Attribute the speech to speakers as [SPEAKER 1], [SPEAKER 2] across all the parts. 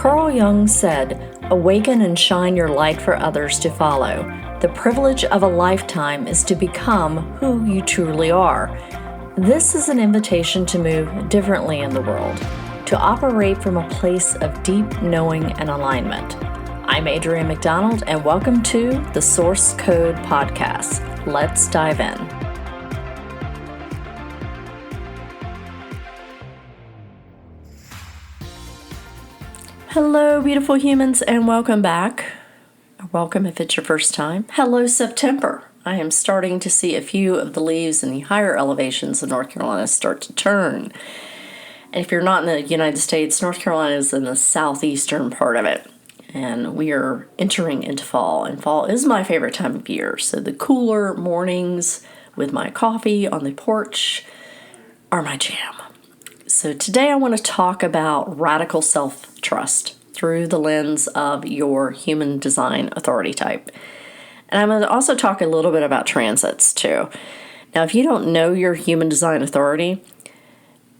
[SPEAKER 1] Carl Jung said, "Awaken and shine your light for others to follow. The privilege of a lifetime is to become who you truly are." This is an invitation to move differently in the world, to operate from a place of deep knowing and alignment. I'm Adrienne McDonald, and welcome to the Source Code Podcast. Let's dive in. Hello, beautiful humans, and welcome back. Welcome if it's your first time. Hello, September. I am starting to see a few of the leaves in the higher elevations of North Carolina start to turn. And if you're not in the United States, North Carolina is in the southeastern part of it. And we are entering into fall, and fall is my favorite time of year. So the cooler mornings with my coffee on the porch are my jam. So today I want to talk about radical self-trust through the lens of your human design authority type. And I'm going to also talk a little bit about transits too. Now, if you don't know your human design authority,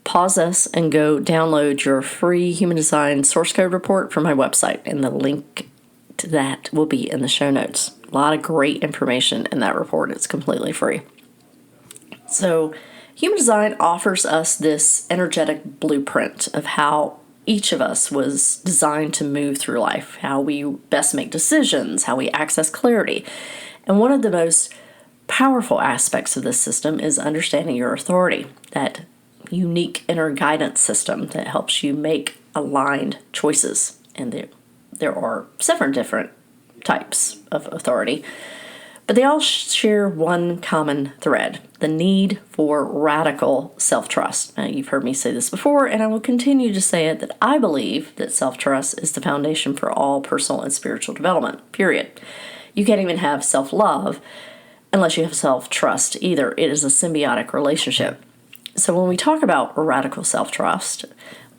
[SPEAKER 1] pause this and go download your free human design source code report from my website. And the link to that will be in the show notes. A lot of great information in that report. It's completely free. So human design offers us this energetic blueprint of how each of us was designed to move through life, how we best make decisions, how we access clarity. And one of the most powerful aspects of this system is understanding your authority, that unique inner guidance system that helps you make aligned choices. And there are several different types of authority, but they all share one common thread: the need for radical self-trust. Now, you've heard me say this before, and I will continue to say it, that I believe that self-trust is the foundation for all personal and spiritual development, period. You can't even have self-love unless you have self-trust either. It is a symbiotic relationship. So when we talk about radical self-trust,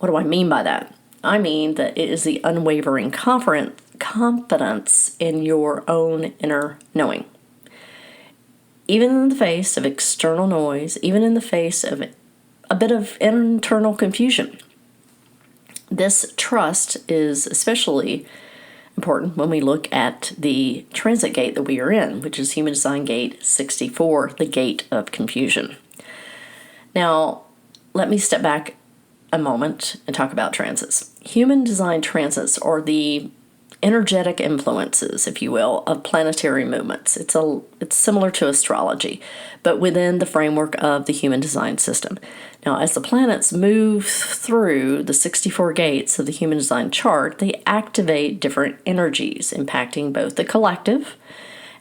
[SPEAKER 1] what do I mean by that? I mean that it is the unwavering confidence in your own inner knowing. Even in the face of external noise, even in the face of a bit of internal confusion. This trust is especially important when we look at the transit gate that we are in, which is Human Design Gate 64, the gate of confusion. Now, let me step back a moment and talk about transits. Human design transits are the energetic influences, if you will, of planetary movements. It's similar to astrology, but within the framework of the human design system. Now, as the planets move through the 64 gates of the human design chart, they activate different energies, impacting both the collective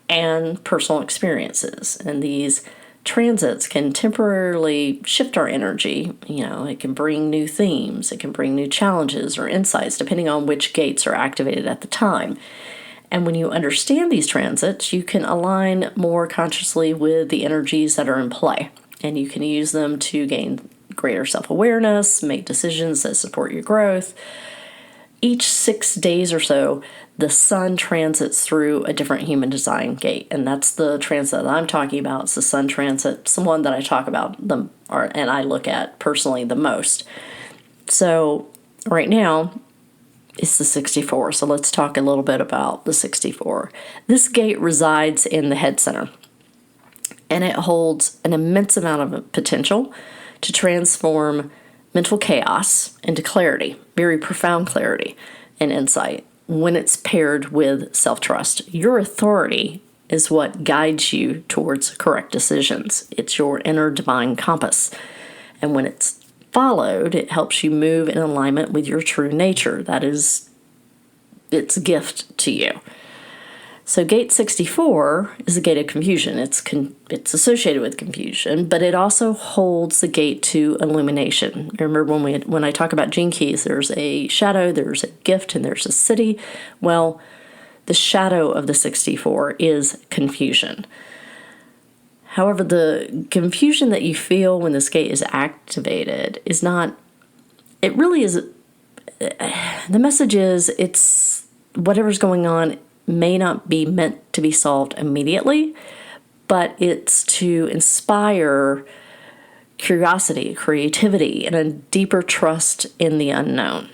[SPEAKER 1] and personal experiences. And these transits can temporarily shift our energy. It can bring new themes, it can bring new challenges or insights, depending on which gates are activated at the time. And when you understand these transits, you can align more consciously with the energies that are in play. And you can use them to gain greater self-awareness, make decisions that support your growth. Each 6 days or so, the sun transits through a different human design gate, and that's the transit that I'm talking about. It's the sun transit. It's the one that I talk about and I look at personally the most. So right now, it's the 64. So let's talk a little bit about the 64. This gate resides in the head center, and it holds an immense amount of potential to transform mental chaos into clarity, very profound clarity and insight. When it's paired with self-trust, your authority is what guides you towards correct decisions. It's your inner divine compass. And when it's followed, it helps you move in alignment with your true nature. That is its gift to you. So gate 64 is a gate of confusion. It's associated with confusion, but it also holds the gate to illumination. Remember when I talk about gene keys, there's a shadow, there's a gift, and there's a city. Well, the shadow of the 64 is confusion. However, the confusion that you feel when this gate is activated is not, it really is, the message is it's whatever's going on may not be meant to be solved immediately, but it's to inspire curiosity, creativity, and a deeper trust in the unknown.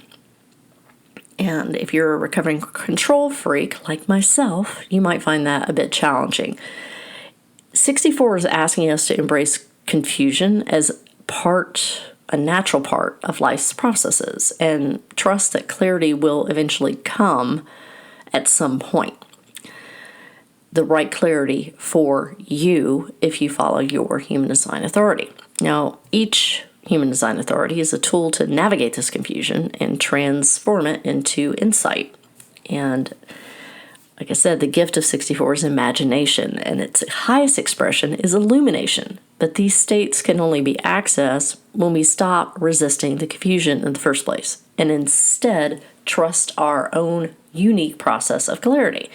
[SPEAKER 1] And if you're a recovering control freak like myself, you might find that a bit challenging. 64 is asking us to embrace confusion as a natural part of life's processes, and trust that clarity will eventually come at some point. The right clarity for you if you follow your human design authority. Now, each human design authority is a tool to navigate this confusion and transform it into insight. And like I said, the gift of 64 is imagination, and its highest expression is illumination. But these states can only be accessed when we stop resisting the confusion in the first place and instead trust our own unique process of clarity.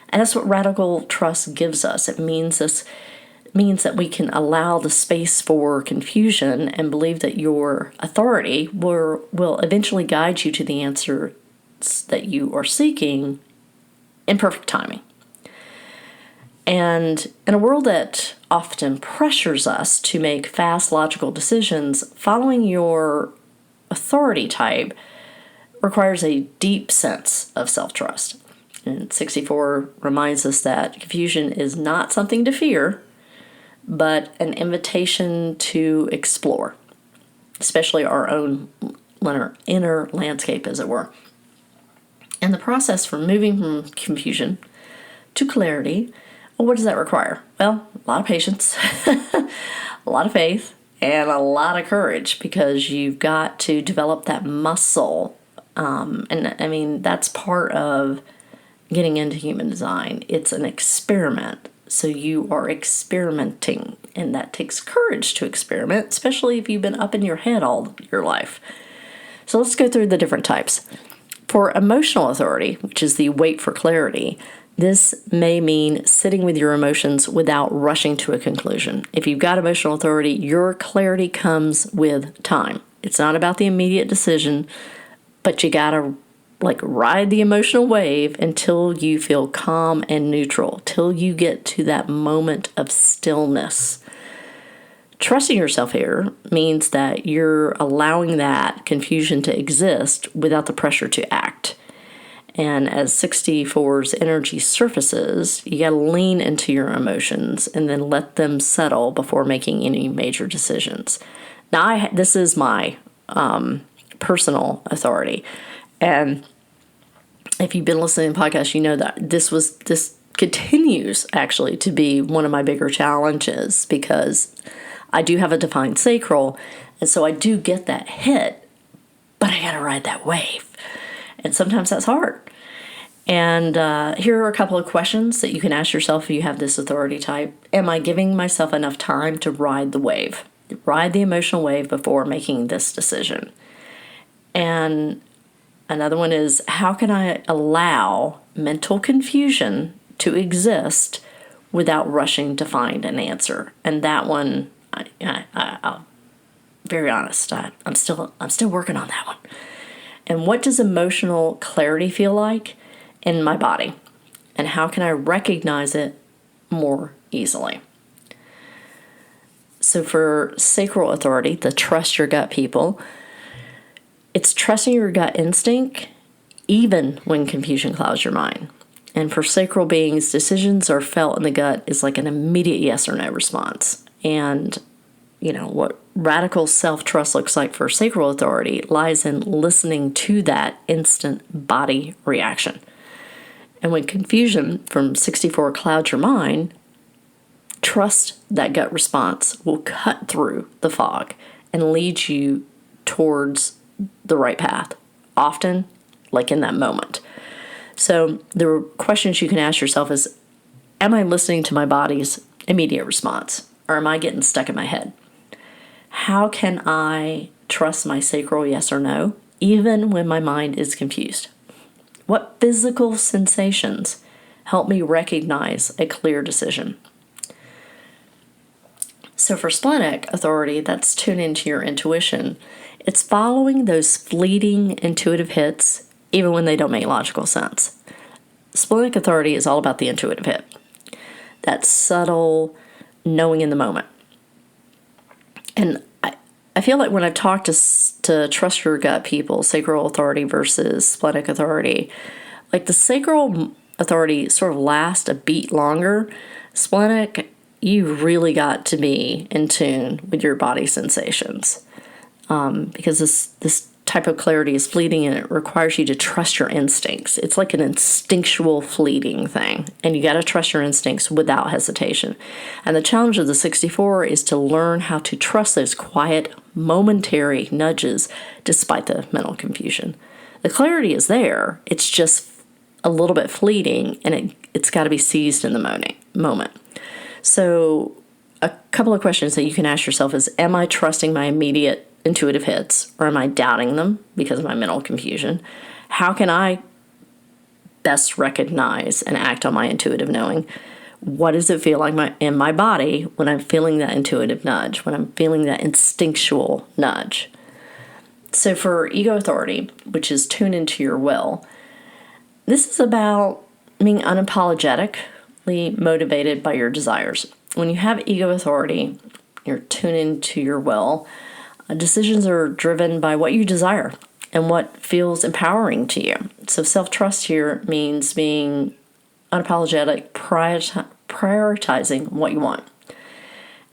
[SPEAKER 1] And that's what radical trust gives us. It means that we can allow the space for confusion and believe that your authority will eventually guide you to the answers that you are seeking in perfect timing. And in a world that often pressures us to make fast, logical decisions, following your authority type requires a deep sense of self-trust. And 64 reminds us that confusion is not something to fear, but an invitation to explore, especially our own inner landscape, as it were. And the process from moving from confusion to clarity, well, what does that require? Well, a lot of patience, a lot of faith, and a lot of courage, because you've got to develop that muscle. And I mean, that's part of getting into human design. It's an experiment. So you are experimenting, and that takes courage to experiment, especially if you've been up in your head all your life. So let's go through the different types. For emotional authority, which is the wait for clarity, this may mean sitting with your emotions without rushing to a conclusion. If you've got emotional authority, your clarity comes with time. It's not about the immediate decision, but you gotta ride the emotional wave until you feel calm and neutral, till you get to that moment of stillness. Trusting yourself here means that you're allowing that confusion to exist without the pressure to act. And as 64's energy surfaces, you got to lean into your emotions and then let them settle before making any major decisions. Now, this is my personal authority. And if you've been listening to the podcast, you know that this continues actually to be one of my bigger challenges, because I do have a defined sacral, and so I do get that hit, but I got to ride that wave. And sometimes that's hard. And here are a couple of questions that you can ask yourself if you have this authority type. Am I giving myself enough time to ride the wave? Ride the emotional wave before making this decision. And another one is, how can I allow mental confusion to exist without rushing to find an answer? And that one, I'll very honest, I'm still working on that one. And what does emotional clarity feel like in my body? And how can I recognize it more easily? So for sacral authority, the trust your gut people, it's trusting your gut instinct even when confusion clouds your mind. And for sacral beings, decisions are felt in the gut is like an immediate yes or no response. And what radical self-trust looks like for sacral authority lies in listening to that instant body reaction. And when confusion from 64 clouds your mind, trust that gut response will cut through the fog and lead you towards the right path, often like in that moment. So the questions you can ask yourself is, am I listening to my body's immediate response, or am I getting stuck in my head? How can I trust my sacral yes or no, even when my mind is confused? What physical sensations help me recognize a clear decision? So for splenic authority, that's tune into your intuition. It's following those fleeting intuitive hits, even when they don't make logical sense. Splenic authority is all about the intuitive hit, that subtle knowing in the moment. And I feel like when I've talked to trust your gut people, sacral authority versus splenic authority, like the sacral authority sort of lasts a beat longer. Splenic, you really got to be in tune with your body sensations, because this type of clarity is fleeting and it requires you to trust your instincts. It's like an instinctual fleeting thing, and you got to trust your instincts without hesitation. And the challenge of the 64 is to learn how to trust those quiet, momentary nudges despite the mental confusion. The clarity is there, it's just a little bit fleeting, and it's got to be seized in the moment. So a couple of questions that you can ask yourself is, am I trusting my immediate intuitive hits, or am I doubting them because of my mental confusion? How can I best recognize and act on my intuitive knowing? What does it feel like in my body when I'm feeling that intuitive nudge, when I'm feeling that instinctual nudge? So for ego authority, which is tune into your will, this is about being unapologetically motivated by your desires. When you have ego authority, you're tuned into your will. Decisions are driven by what you desire and what feels empowering to you. So self-trust here means being unapologetic, prioritizing what you want.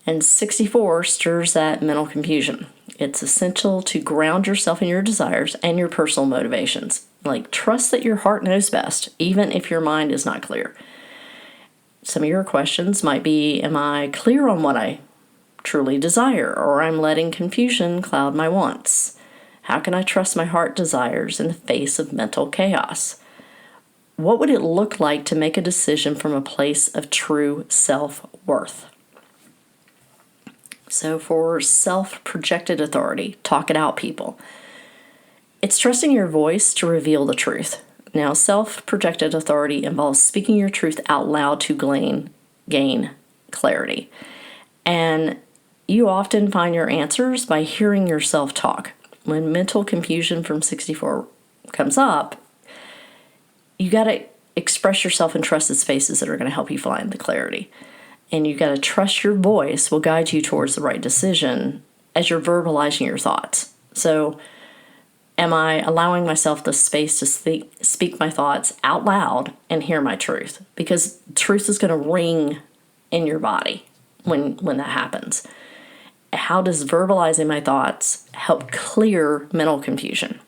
[SPEAKER 1] And 64 stirs that mental confusion. It's essential to ground yourself in your desires and your personal motivations. Like, trust that your heart knows best, even if your mind is not clear. Some of your questions might be, am I clear on what I truly desire, or I'm letting confusion cloud my wants? How can I trust my heart desires in the face of mental chaos? What would it look like to make a decision from a place of true self-worth? So for self-projected authority, talk it out, people. It's trusting your voice to reveal the truth. Now, self-projected authority involves speaking your truth out loud to gain clarity. And you often find your answers by hearing yourself talk. When mental confusion from 64 comes up, you got to express yourself in trusted spaces that are going to help you find the clarity. And you got to trust your voice will guide you towards the right decision as you're verbalizing your thoughts. So, am I allowing myself the space to speak my thoughts out loud and hear my truth? Because truth is going to ring in your body when that happens. How does verbalizing my thoughts help clear mental confusion?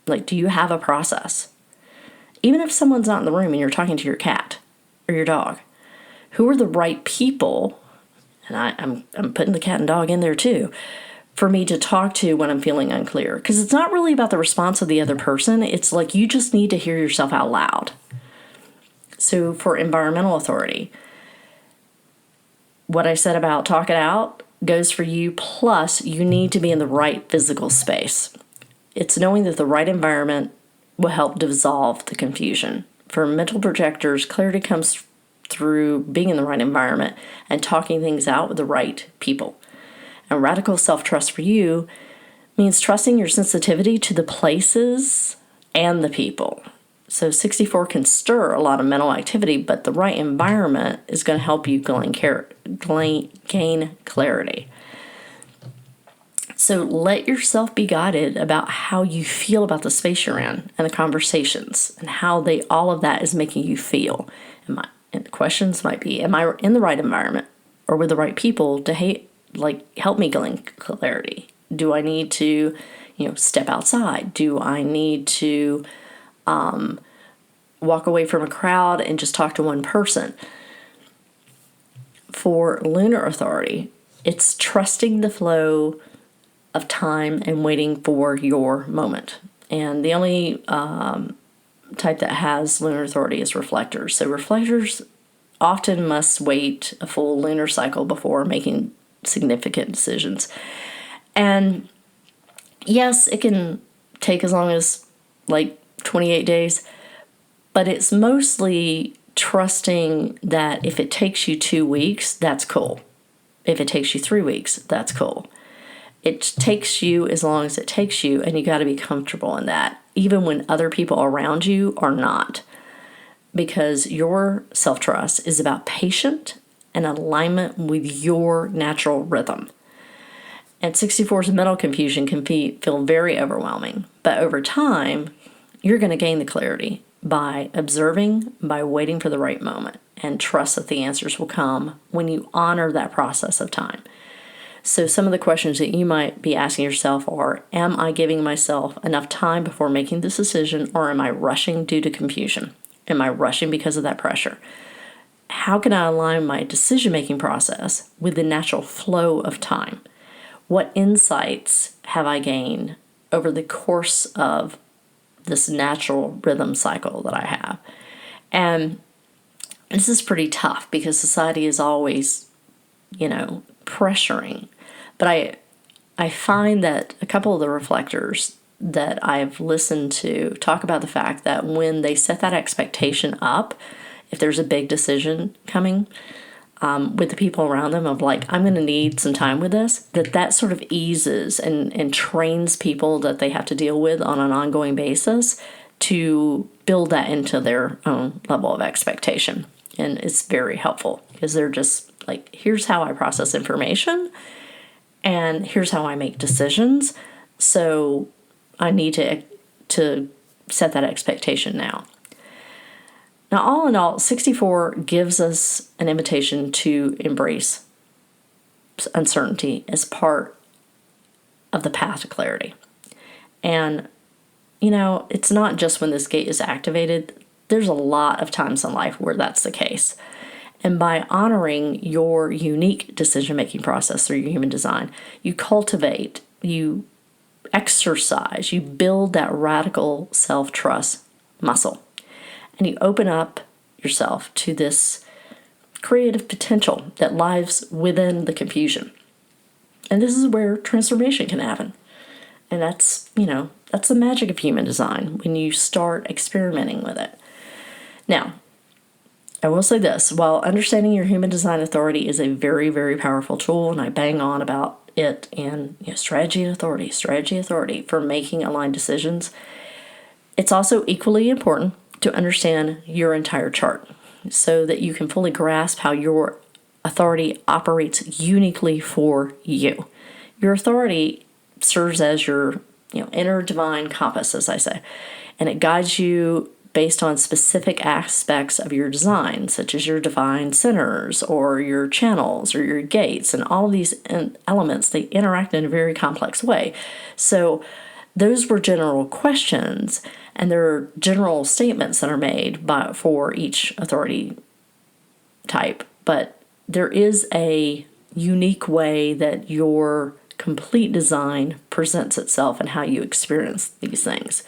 [SPEAKER 1] Like, do you have a process? Even if someone's not in the room and you're talking to your cat or your dog, who are the right people, and I'm putting the cat and dog in there too, for me to talk to when I'm feeling unclear? Because it's not really about the response of the other person. It's like you just need to hear yourself out loud. So for environmental authority, what I said about talk it out goes for you, plus you need to be in the right physical space. It's knowing that the right environment will help dissolve the confusion. For mental projectors, clarity comes through being in the right environment and talking things out with the right people. And radical self-trust for you means trusting your sensitivity to the places and the people. So 64 can stir a lot of mental activity, but the right environment is going to help you gain clarity. So let yourself be guided about how you feel about the space you're in and the conversations and how all of that is making you feel. And the questions might be, am I in the right environment or with the right people to help me gain clarity? Do I need to, step outside? Do I need to walk away from a crowd and just talk to one person? For lunar authority, it's trusting the flow of time and waiting for your moment. And the only type that has lunar authority is reflectors. So reflectors often must wait a full lunar cycle before making significant decisions. And yes, it can take as long as 28 days, but it's mostly trusting that if it takes you 2 weeks, that's cool. If it takes you 3 weeks, that's cool. It takes you as long as it takes you, and you got to be comfortable in that, even when other people around you are not. Because your self-trust is about patience and alignment with your natural rhythm. And 64's mental confusion can feel very overwhelming. But over time, you're going to gain the clarity by observing, by waiting for the right moment, and trust that the answers will come when you honor that process of time. So some of the questions that you might be asking yourself are, am I giving myself enough time before making this decision, or am I rushing due to confusion? Am I rushing because of that pressure? How can I align my decision-making process with the natural flow of time? What insights have I gained over the course of this natural rhythm cycle that I have? And this is pretty tough because society is always, pressuring. But I find that a couple of the reflectors that I've listened to talk about the fact that when they set that expectation up, if there's a big decision coming, with the people around them of like, I'm going to need some time with this, that sort of eases and trains people that they have to deal with on an ongoing basis to build that into their own level of expectation. And it's very helpful because they're just like, here's how I process information and here's how I make decisions. So I need to set that expectation now. Now, all in all, 64 gives us an invitation to embrace uncertainty as part of the path to clarity. And, it's not just when this gate is activated. There's a lot of times in life where that's the case. And by honoring your unique decision-making process through your human design, you cultivate, you exercise, you build that radical self-trust muscle. And you open up yourself to this creative potential that lies within the confusion. And this is where transformation can happen. And that's the magic of human design when you start experimenting with it. Now, I will say this, while understanding your human design authority is a very, very powerful tool, and I bang on about it in strategy and authority for making aligned decisions, it's also equally important to understand your entire chart so that you can fully grasp how your authority operates uniquely for you. Your authority serves as your inner divine compass, as I say, and it guides you based on specific aspects of your design, such as your divine centers or your channels or your gates, and all of these elements, they interact in a very complex way. So those were general questions, and there are general statements that are made for each authority type, but there is a unique way that your complete design presents itself and how you experience these things.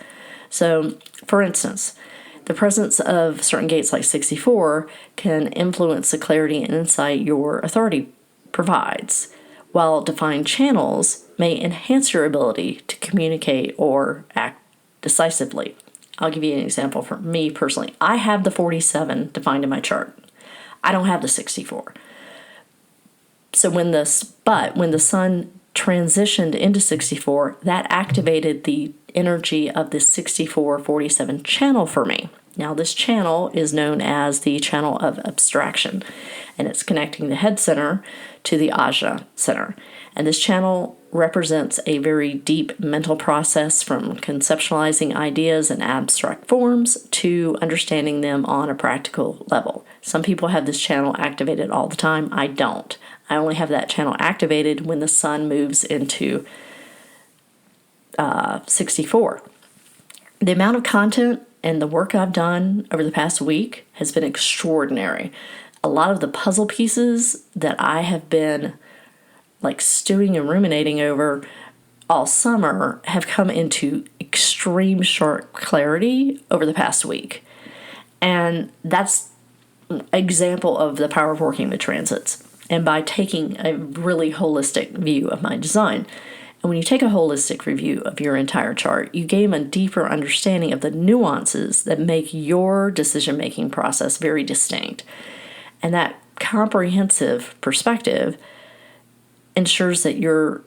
[SPEAKER 1] So, for instance, the presence of certain gates like 64 can influence the clarity and insight your authority provides, while defined channels may enhance your ability to communicate or act decisively. I'll give you an example for me personally. I have the 47 defined in my chart. I don't have the 64. So when the sun transitioned into 64, that activated the energy of the 64-47 channel for me. Now, this channel is known as the channel of abstraction, and it's connecting the head center to the ajna center. And this channel represents a very deep mental process from conceptualizing ideas in abstract forms to understanding them on a practical level. Some people have this channel activated all the time. I don't. I only have that channel activated when the sun moves into 64. The amount of content and the work I've done over the past week has been extraordinary. A lot of the puzzle pieces that I have been stewing and ruminating over all summer have come into extreme sharp clarity over the past week. And that's an example of the power of working with transits and by taking a really holistic view of my design. And when you take a holistic review of your entire chart, you gain a deeper understanding of the nuances that make your decision-making process very distinct. And that comprehensive perspective ensures that your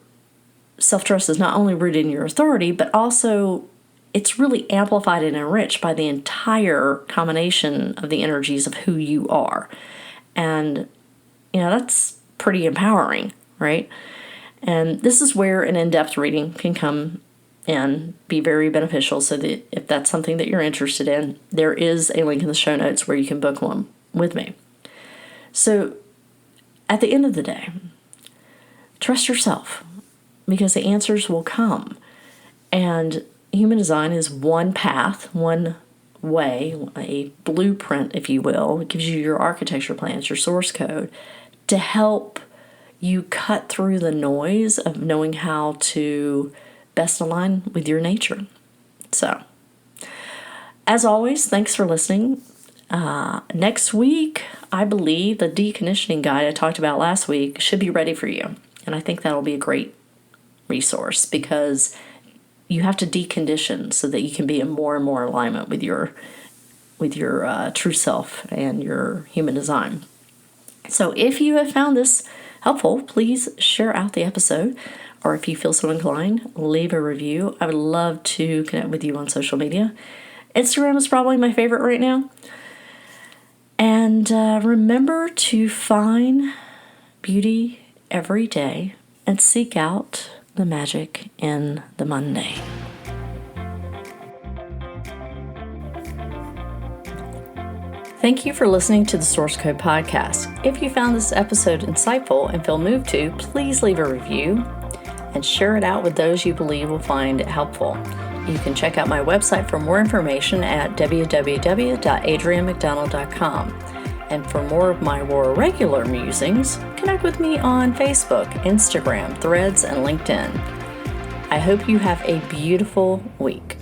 [SPEAKER 1] self-trust is not only rooted in your authority, but also it's really amplified and enriched by the entire combination of the energies of who you are. And, that's pretty empowering, right? And this is where an in-depth reading can come and be very beneficial, so that if that's something that you're interested in, there is a link in the show notes where you can book one with me. So at the end of the day, trust yourself, because the answers will come. And human design is one path, one way, a blueprint, if you will. It gives you your architecture plans, your source code, to help you cut through the noise of knowing how to best align with your nature. So, as always, thanks for listening. Next week, I believe the deconditioning guide I talked about last week should be ready for you. And I think that'll be a great resource, because you have to decondition so that you can be in more and more alignment with your true self and your human design. So if you have found this helpful, please share out the episode, or if you feel so inclined, leave a review. I would love to connect with you on social media. Instagram is probably my favorite right now. And remember to find beauty every day and seek out the magic in the mundane. Thank you for listening to the Source Code Podcast. If you found this episode insightful and feel moved to, please leave a review and share it out with those you believe will find it helpful. You can check out my website for more information at www.adrianmcdonald.com. And for more of my more regular musings, connect with me on Facebook, Instagram, Threads, and LinkedIn. I hope you have a beautiful week.